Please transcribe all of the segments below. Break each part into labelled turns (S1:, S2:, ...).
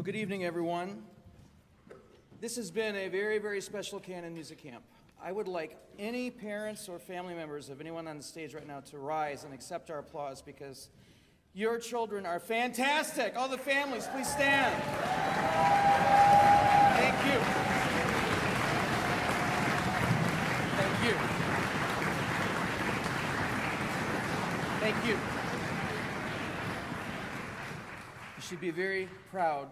S1: Good evening, everyone. This has been a very, very special Canon Music Camp. I would like any parents or family members of anyone on the stage right now to rise and accept our applause because your children are fantastic. All the families, please stand. Thank you. Thank you. Thank you. You should be very proud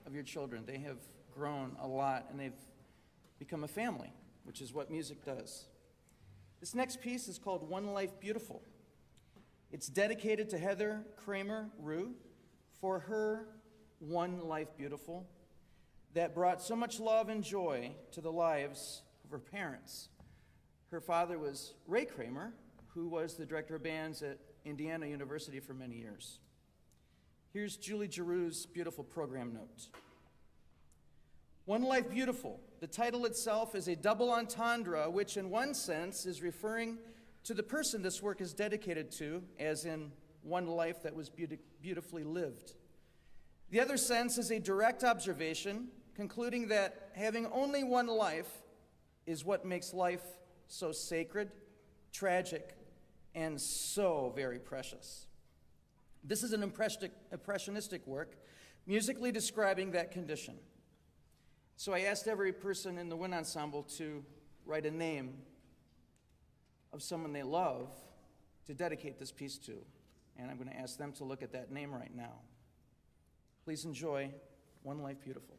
S1: of your children. They have grown a lot and they've become a family, which is what music does. This next piece is called One Life Beautiful. It's dedicated to Heather Kramer Rue for her One Life Beautiful that brought so much love and joy to the lives of her parents. Her father was Ray Kramer, who was the director of bands at Indiana University for many years. Here's Julie Giroux's beautiful program note. One Life Beautiful. The title itself is a double entendre, which in one sense is referring to the person this work is dedicated to, as in one life that was beautifully lived. The other sense is a direct observation, concluding that having only one life is what makes life so sacred, tragic, and so very precious. This is an impressionistic work, musically describing that condition. So I asked every person in the wind ensemble to write a name of someone they love to dedicate this piece to. And I'm going to ask them to look at that name right now. Please enjoy One Life Beautiful.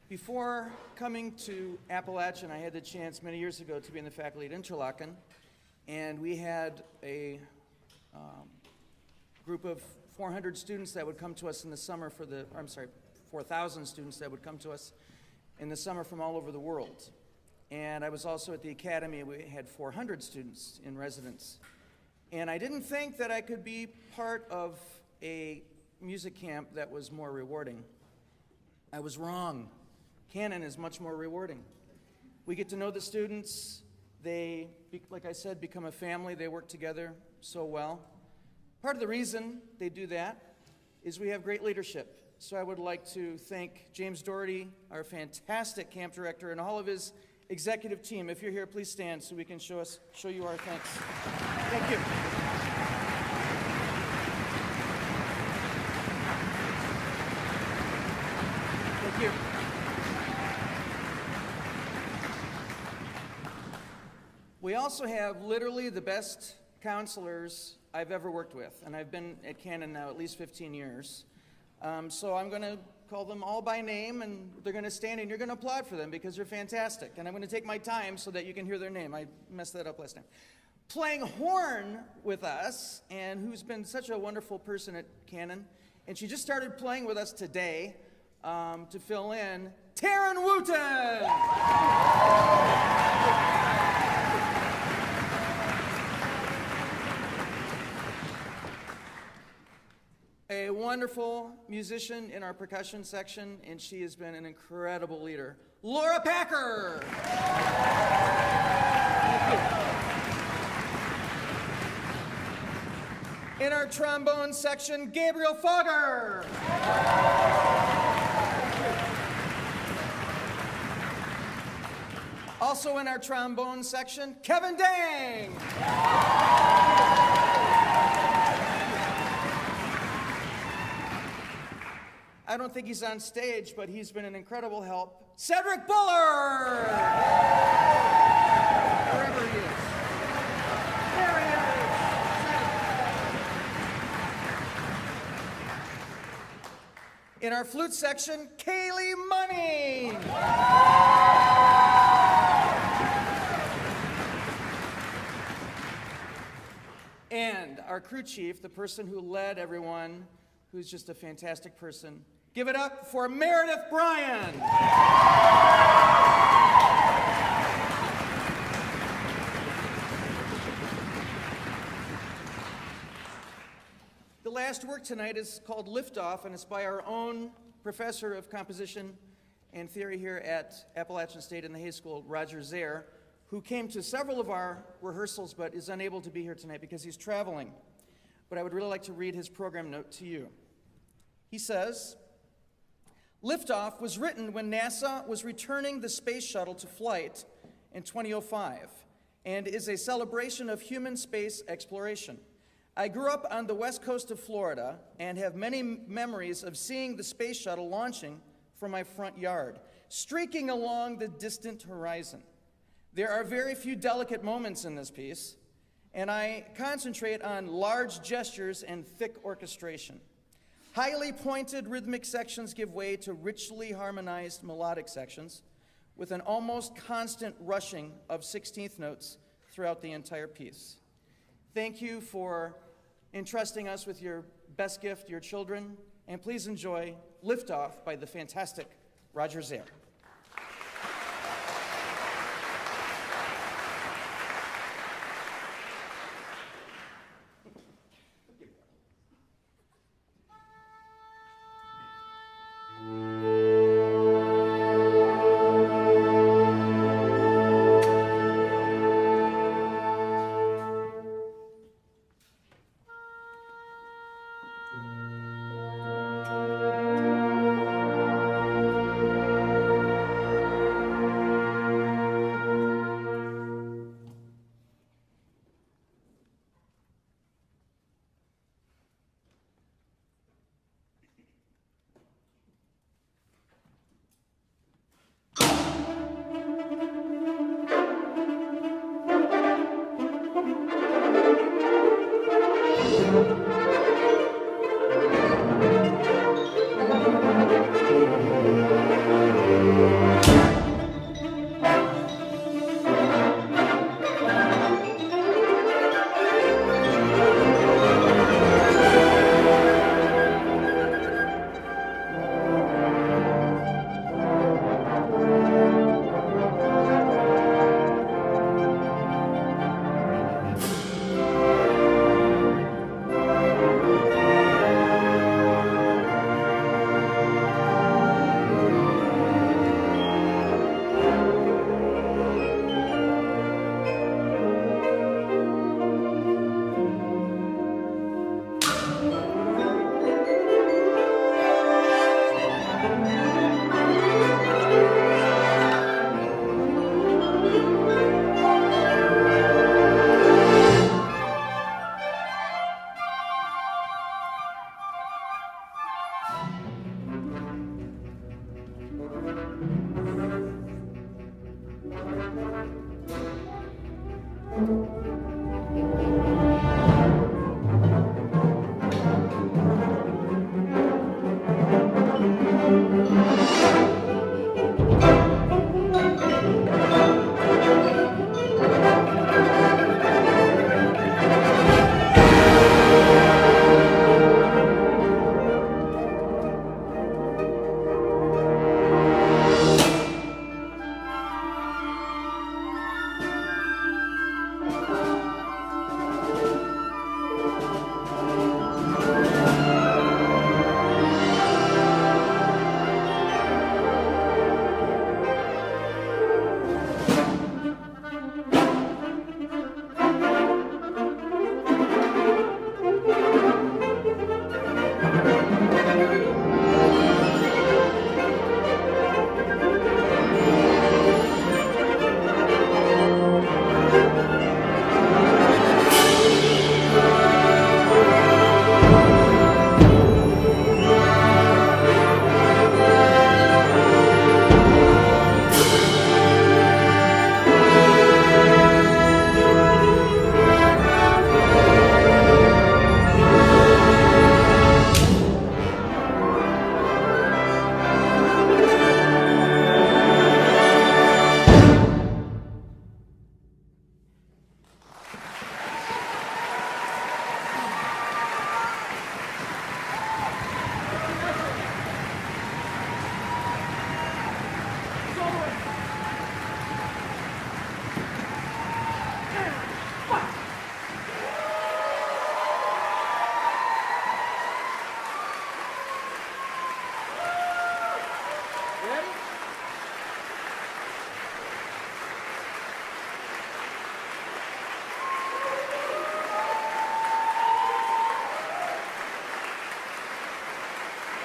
S1: Before coming to Appalachian, I had the chance many years ago to be in the faculty at Interlaken, and we had a group of 400 students that would come to us in the summer 4,000 students that would come to us in the summer from all over the world. And I was also at the academy. We had 400 students in residence. And I didn't think that I could be part of a music camp that was more rewarding. I was wrong. Canon is much more rewarding. We get to know the students. They, like I said, become a family. They work together so well. Part of the reason they do that is we have great leadership. So I would like to thank James Doherty, our fantastic camp director, and all of his executive team. If you're here, please stand so we can show you our thanks. Thank you. Thank you. We also have literally the best counselors I've ever worked with, and I've been at Canon now at least 15 years. So I'm going to call them all by name, and they're going to stand, and you're going to applaud for them because they're fantastic. And I'm going to take my time so that you can hear their name. I messed that up last time. Playing horn with us, and who's been such a wonderful person at Canon, and she just started playing with us today to fill in, Taryn Wooten! A wonderful musician in our percussion section, and she has been an incredible leader. Laura Packer! In our trombone section, Gabriel Fogger! Also in our trombone section, Kevin Dang! I don't think he's on stage, but he's been an incredible help. Cedric Bullard! Wherever he is. There he is. In our flute section, Kaylee Money! And our crew chief, the person who led everyone, who's just a fantastic person. Give it up for Meredith Bryan. The last work tonight is called Liftoff, and it's by our own professor of composition and theory here at Appalachian State in the Hayes School, Roger Zaire, who came to several of our rehearsals but is unable to be here tonight because he's traveling. But I would really like to read his program note to you. He says, Liftoff was written when NASA was returning the space shuttle to flight in 2005 and is a celebration of human space exploration. I grew up on the west coast of Florida and have many memories of seeing the space shuttle launching from my front yard, streaking along the distant horizon. There are very few delicate moments in this piece, and I concentrate on large gestures and thick orchestration. Highly pointed rhythmic sections give way to richly harmonized melodic sections with an almost constant rushing of 16th notes throughout the entire piece. Thank you for entrusting us with your best gift, your children, and please enjoy Liftoff by the fantastic Roger Zaire.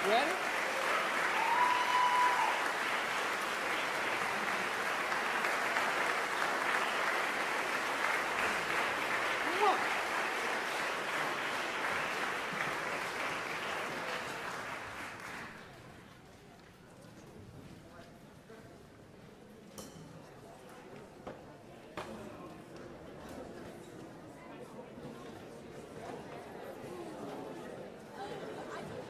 S1: Ready?